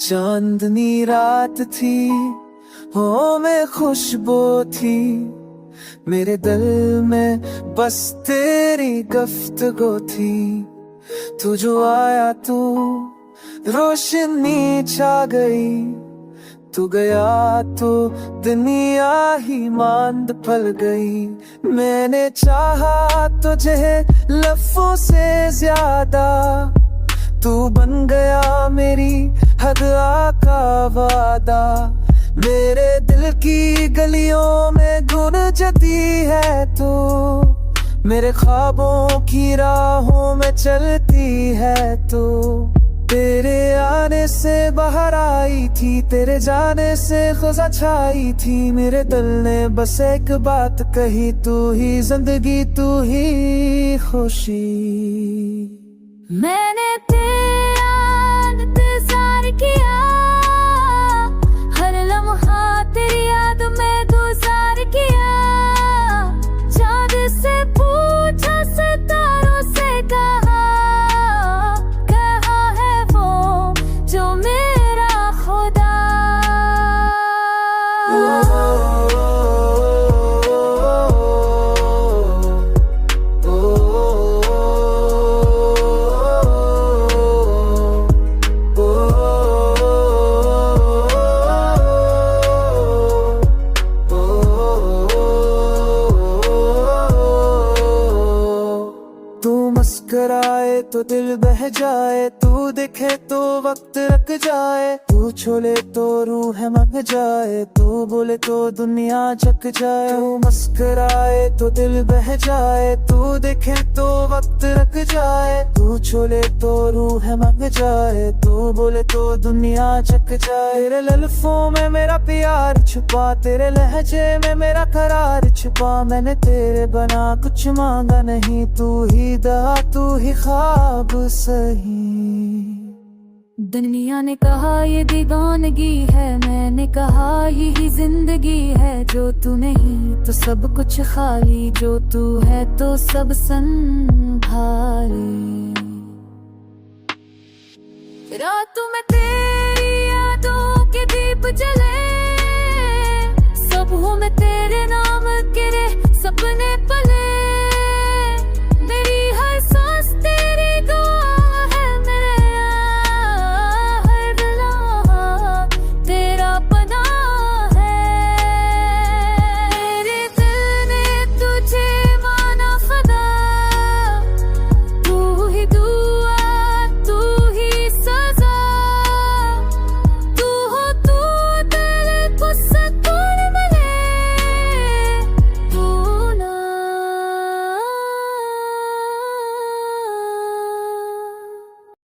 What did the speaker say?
चांदनी रात थी, हो में खुशबू थी, मेरे दिल में बस तेरी गुफ्तगू थी। तू जो आया तू रोशनी छा गई, तू गया तो दुनिया ही मांद पल गई। मैंने चाहा तुझे लफ्ज़ों से ज्यादा, तू बन गया मेरी हद आका वादा। मेरे दिल की गलियों में गूंजती है तू, मेरे ख्वाबों की राहों में चलती है तू। तेरे आने से बाहर आई थी, तेरे जाने से खुदा छाई थी। मेरे दिल ने बस एक बात कही, तू ही जिंदगी, तू ही खुशी। मैंने तेरा इंतजार किया, हर लम्हा तेरी याद में गुजार किया। चाँद से पूछा, सितारों से कहा है वो जो मेरा खुदा। मुस्कुराए तो दिल बह जाए, तू दिखे तो वक्त रख जाए। तू छोले तो रूह मग जाए, तू बोले तो दुनिया झक जाए। तू मुस्कुराए तो दिल बह जाए, तू दिखे तो वक्त रख जाए। तू छोले तो रूह मग जाए, तू बोले तो दुनिया झक जाए। तेरे लल्फों में मेरा प्यार छुपा, तेरे लहजे में मेरा करार छुपा। मैंने तेरे बना कुछ मांगा नहीं, तू ही दवा, तू ही ख्वाब सही। दुनिया ने कहा ये दीवानगी है, मैंने कहा यही जिंदगी है। जो तू नहीं तो सब कुछ खाली, जो तू है तो सब संभाली। रातों में तेरी यादों के दीप जले, सुबहों में तेरे नाम के सपने पले।